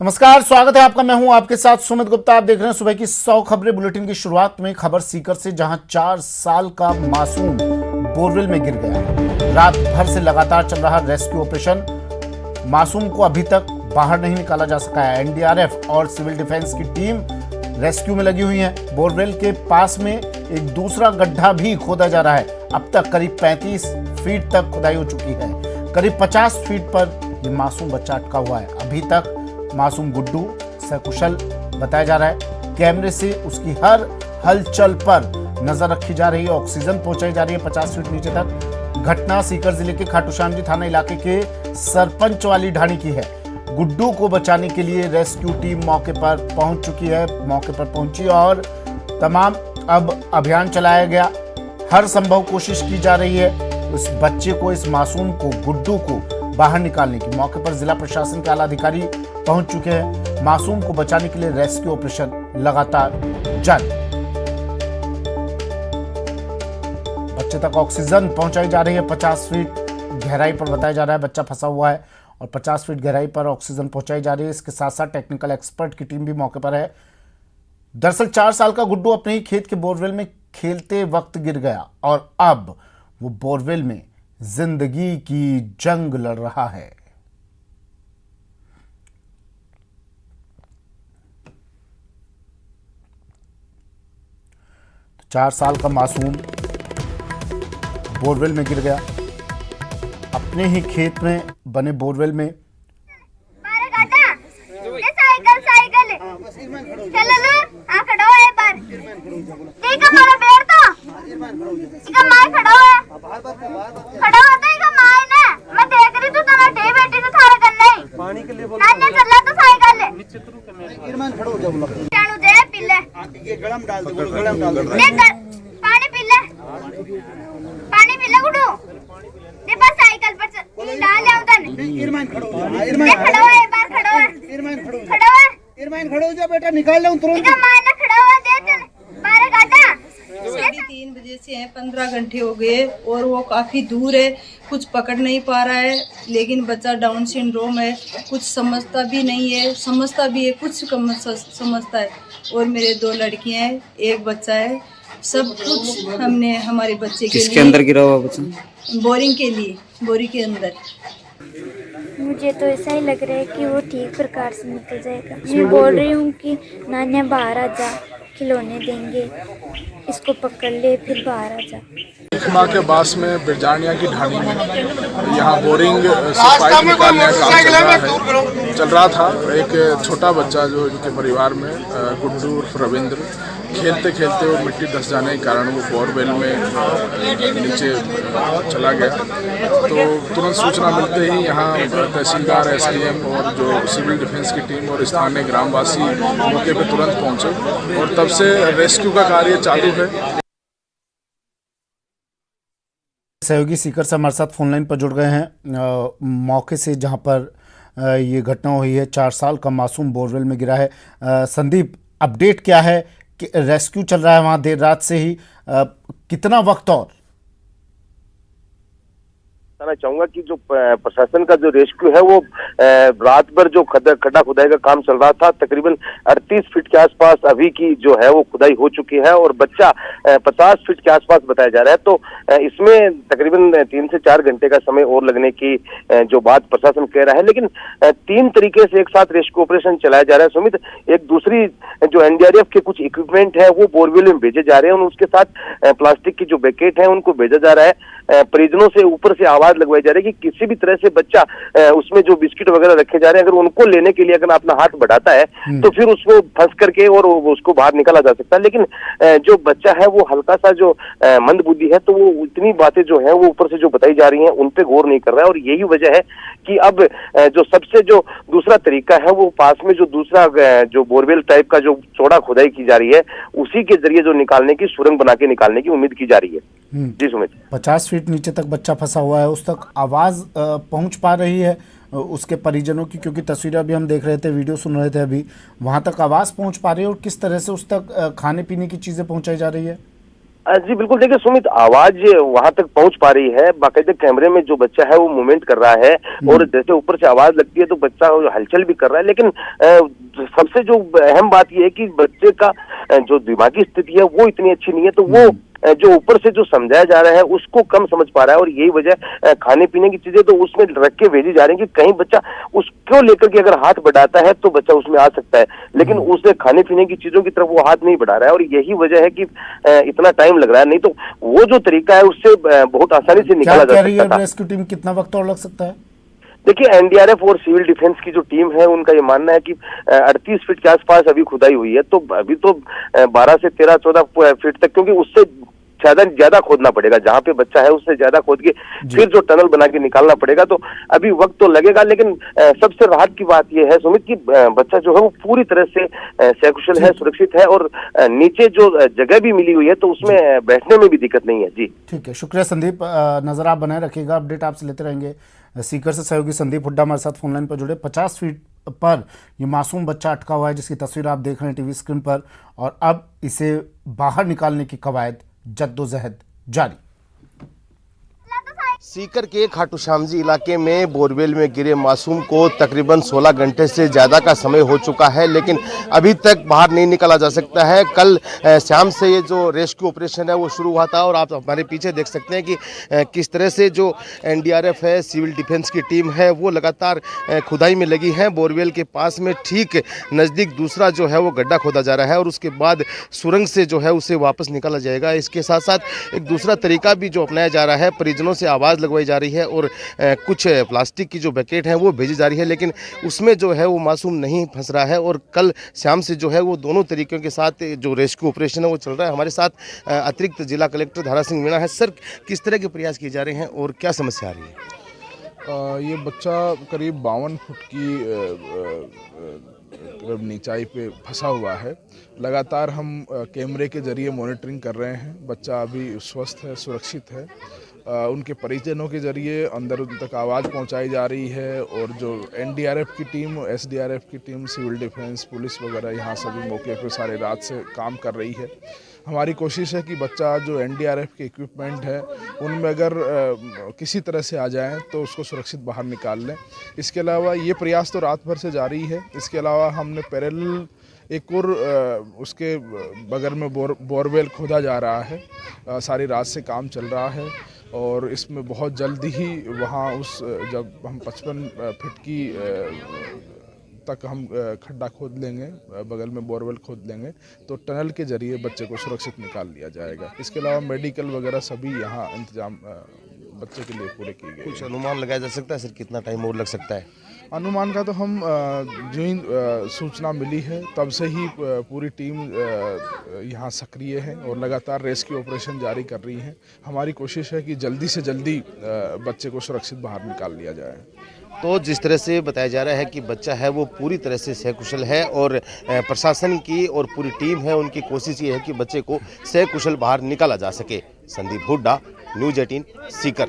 नमस्कार, स्वागत है आपका। मैं हूं आपके साथ सुमित गुप्ता। आप देख रहे हैं सुबह की 100 खबरें बुलेटिन की शुरुआत में खबर सीकर से, जहां 4 साल का मासूम बोरवेल में गिर गया। रात भर से लगातार चल रहा रेस्क्यू ऑपरेशन, मासूम को अभी तक बाहर नहीं निकाला जा सका है। एनडीआरएफ और सिविल डिफेंस की टीम रेस्क्यू में लगी हुई है। बोरवेल के पास में एक दूसरा गड्ढा भी खोदा जा रहा है। अब तक करीब 35 फीट तक खुदाई हो चुकी है। करीब 50 फीट पर ये मासूम बच्चा अटका हुआ है। अभी तक मासूम गुड्डू सकुशल बताया जा रहा है। कैमरे से उसकी हर हलचल पर नजर रखी जा रही है। ऑक्सीजन पहुंचाई जा रही है 50 फीट नीचे तक। घटना सीकर जिले के खाटूश्याम जी थाना इलाके के सरपंच वाली ढाणी की है। गुड्डू को बचाने के लिए रेस्क्यू टीम मौके पर पहुंच चुकी है, मौके पर पहुंची और तमाम अब अभियान चलाया गया। हर संभव कोशिश की जा रही है उस बच्चे को, इस मासूम को, गुड्डू को बाहर निकालने की। मौके पर जिला प्रशासन के आला अधिकारी पहुंच चुके हैं। मासूम को बचाने के लिए रेस्क्यू ऑपरेशन लगातार जारी। बच्चे तक ऑक्सीजन पहुंचाई जा रही है। 50 फीट गहराई पर बताया जा रहा है बच्चा फंसा हुआ है और 50 फीट गहराई पर ऑक्सीजन पहुंचाई जा रही है। इसके साथ साथ टेक्निकल एक्सपर्ट की टीम भी मौके पर है। दरअसल 4 साल का गुड्डू अपने ही खेत के बोरवेल में खेलते वक्त गिर गया और अब वो बोरवेल में जिंदगी की जंग लड़ रहा है। 4 साल का मासूम बोरवेल में गिर गया। अपने ही खेत में बने बोरवेल में पानी पी ले गुड्डू, दे बस साइकिल पर ला ले उधर। खड़ो हो जा बेटा, निकाल ले तुरंत। खड़ा हुआ दे 12 घंटा 3 बजे से हैं, 15 घंटे हो गए और वो काफ़ी दूर है, कुछ पकड़ नहीं पा रहा है। लेकिन बच्चा डाउन सिंड्रोम है, कुछ समझता भी नहीं है, समझता भी है, कुछ कम समझता है। और मेरे 2 लड़कियां हैं, एक बच्चा है। सब कुछ हमने हमारे बच्चे के किसके अंदर गिरा हुआ बच्चा? बोरिंग के लिए, बोरी के अंदर। मुझे तो ऐसा ही लग रहा है कि वो ठीक प्रकार से निकल जाएगा। मैं बोल रही हूँ कि नान्या बाहर आ जा, खिलौने देंगे, इसको पकड़ ले, फिर बाहर आ जा। माँ के पास में बिरजानिया की ढाणी में यहाँ बोरिंग से पाइप निकालने का चल रहा था। एक छोटा बच्चा जो इनके परिवार में गुड्डू उर्फ रविंद्र खेलते खेलते वो मिट्टी धंस जाने के कारण वो बोरवेल में नीचे चला गया। तो तुरंत सूचना मिलते ही यहाँ तहसीलदार, एसडीएम और जो सिविल डिफेंस की टीम और स्थानीय ग्रामवासी मौके पर तुरंत पहुँचे और तब से रेस्क्यू का कार्य चालू है। सहयोगी सीकर से हमारे साथ फोनलाइन पर जुड़ गए हैं मौके से, जहां पर ये घटना हुई है। 4 साल का मासूम बोरवेल में गिरा है। संदीप, अपडेट क्या है कि रेस्क्यू चल रहा है वहां देर रात से ही, कितना वक्त और? मैं चाहूंगा कि जो प्रशासन का जो रेस्क्यू है वो रात भर जो खड्डा खुदाई का काम चल रहा था, तकरीबन 38 फीट के आसपास अभी की जो है वो खुदाई हो चुकी है और बच्चा 50 फीट के आसपास बताया जा रहा है। तो इसमें तकरीबन 3 से 4 घंटे का समय और लगने की जो बात प्रशासन कह रहा है। लेकिन 3 तरीके से एक साथ रेस्क्यू ऑपरेशन चलाया जा रहा है। सुमित, एक दूसरी जो एनडीआरएफ के कुछ इक्विपमेंट है वो बोरवेल में भेजे जा रहे हैं और उसके साथ प्लास्टिक की जो बकेट है उनको भेजा जा रहा है। परिजनों से ऊपर से आवाज लगवाई जा रही है कि किसी भी तरह से बच्चा उसमें जो बिस्किट वगैरह रखे जा रहे हैं, अगर उनको लेने के लिए अगर अपना हाथ बढ़ाता है तो फिर उसको फंस करके और उसको बाहर निकाला जा सकता है। लेकिन जो बच्चा है वो हल्का सा जो मंदबुद्धि है, तो वो इतनी बातें जो है वो ऊपर से जो बताई जा रही हैं उन पे गौर नहीं कर रहा है। और यही वजह है कि अब जो सबसे जो दूसरा तरीका है वो पास में जो दूसरा जो बोरवेल टाइप का जो चौड़ा खुदाई की जा रही है उसी के जरिए जो निकालने की, सुरंग बना के निकालने की उम्मीद की जा रही है। जी सुमित, 50 फीट नीचे तक बच्चा फंसा हुआ है, उस तक आवाज पहुंच पा रही है उसके परिजनों की? क्योंकि तस्वीरें अभी हम देख रहे थे, वीडियो सुन रहे थे, अभी वहां तक आवाज पहुंच पा रही है और किस तरह से उस तक खाने पीने की चीजें पहुंचाई जा रही है? जी बिल्कुल, देखिए सुमित, आवाज वहां तक पहुंच पा रही है, बाकायदा कैमरे में जो बच्चा है वो मूवमेंट कर रहा है और जैसे ऊपर से आवाज लगती है तो बच्चा हलचल भी कर रहा है, लेकिन सबसे जो अहम बात यह है कि बच्चे का जो दिमागी स्थिति है वो इतनी अच्छी नहीं है, तो वो जो ऊपर से जो समझाया जा रहा है उसको कम समझ पा रहा है, और यही वजह खाने पीने की चीजें तो उसमें रख के भेजी जा रही है कि कहीं बच्चा उसको लेकर के अगर हाथ बढ़ाता है तो बच्चा उसमें आ सकता है, लेकिन उसे खाने पीने की चीजों की तरफ वो हाथ नहीं बढ़ा रहा है, और यही वजह है कि इतना टाइम लग रहा है। नहीं तो वो जो तरीका है उससे बहुत आसानी से निकाला जा सकता था। रेस्क्यू टीम कितना वक्त और लग सकता है? देखिए, एनडीआरएफ और सिविल डिफेंस की जो टीम है उनका ये मानना है कि 38 फीट के आसपास अभी खुदाई हुई है, तो अभी तो 12 से 13-14 फीट तक, क्योंकि उससे ज्यादा खोदना पड़ेगा, जहाँ पे बच्चा है उससे ज्यादा खोद के फिर जो टनल बना के निकालना पड़ेगा, तो अभी वक्त तो लगेगा। लेकिन सबसे राहत की बात यह है सुमित कि बच्चा जो है वो पूरी तरह से सकुशल है, सुरक्षित है, और नीचे जो जगह भी मिली हुई है तो उसमें बैठने में भी दिक्कत नहीं है। जी ठीक है, शुक्रिया संदीप, नजर आप बनाए रखिएगा, अपडेट आपसे लेते रहेंगे। सीकर से सहयोगी संदीप हुड्डा हमारे साथ फोनलाइन पर जुड़े। 50 फीट पर ये मासूम बच्चा अटका हुआ है जिसकी तस्वीर आप देख रहे हैं टीवी स्क्रीन पर, और अब इसे बाहर निकालने की कवायद जद्दोजहद जारी। सीकर के खाटू श्यामजी इलाके में बोरवेल में गिरे मासूम को तकरीबन 16 घंटे से ज़्यादा का समय हो चुका है, लेकिन अभी तक बाहर नहीं निकाला जा सकता है। कल शाम से ये जो रेस्क्यू ऑपरेशन है वो शुरू हुआ था, और आप हमारे पीछे देख सकते हैं कि किस तरह से जो एनडीआरएफ है, सिविल डिफेंस की टीम है, वो लगातार खुदाई में लगी है। बोरवेल के पास में ठीक नज़दीक दूसरा जो है वो गड्ढा खोदा जा रहा है, और उसके बाद सुरंग से जो है उसे वापस निकाला जाएगा। इसके साथ साथ एक दूसरा तरीका भी जो अपनाया जा रहा है, परिजनों से आवाज़ लगवाई जा रही है और कुछ प्लास्टिक की जो बकेट हैं वो भेजी जा रही है, लेकिन उसमें जो है वो मासूम नहीं फंस रहा है। और कल शाम से जो है वो दोनों तरीकों के साथ जो रेस्क्यू ऑपरेशन है वो चल रहा है। हमारे साथ अतिरिक्त जिला कलेक्टर धारा सिंह मीणा है। सर, किस तरह के प्रयास किए जा रहे हैं और क्या समस्या आ रही है? ये बच्चा करीब 52 फुट की नीचाई पे फंसा हुआ है। लगातार हम कैमरे के जरिए मॉनिटरिंग कर रहे हैं। बच्चा अभी स्वस्थ है, सुरक्षित है। उनके परिजनों के जरिए अंदर उन तक आवाज़ पहुंचाई जा रही है, और जो एनडीआरएफ की टीम, एसडीआरएफ की टीम, सिविल डिफेंस, पुलिस वगैरह यहाँ सभी मौके पर सारी रात से काम कर रही है। हमारी कोशिश है कि बच्चा जो एनडीआरएफ के इक्विपमेंट है उनमें अगर किसी तरह से आ जाए तो उसको सुरक्षित बाहर निकाल लें। इसके अलावा ये प्रयास तो रात भर से जारी है। इसके अलावा हमने पैरेलल एक और उसके बगल में बोरवेल खोदा जा रहा है। सारी रात से काम चल रहा है, और इसमें बहुत जल्दी ही वहाँ जब हम 55 फीट की तक हम खड्डा खोद लेंगे, बगल में बोरवेल खोद लेंगे, तो टनल के जरिए बच्चे को सुरक्षित निकाल लिया जाएगा। इसके अलावा मेडिकल वगैरह सभी यहाँ इंतजाम बच्चे के लिए पूरे किए गए। कुछ अनुमान लगाया जा सकता है सर, कितना टाइम और लग सकता है? अनुमान का तो हम जो ही सूचना मिली है तब से ही पूरी टीम यहाँ सक्रिय है और लगातार रेस्क्यू ऑपरेशन जारी कर रही है। हमारी कोशिश है कि जल्दी से जल्दी बच्चे को सुरक्षित बाहर निकाल लिया जाए। तो जिस तरह से बताया जा रहा है कि बच्चा है वो पूरी तरह से सकुशल है, और प्रशासन की और पूरी टीम है उनकी कोशिश ये है कि बच्चे को सकुशल बाहर निकाला जा सके। संदीप हुड्डा, न्यूज़ 18 सीकर।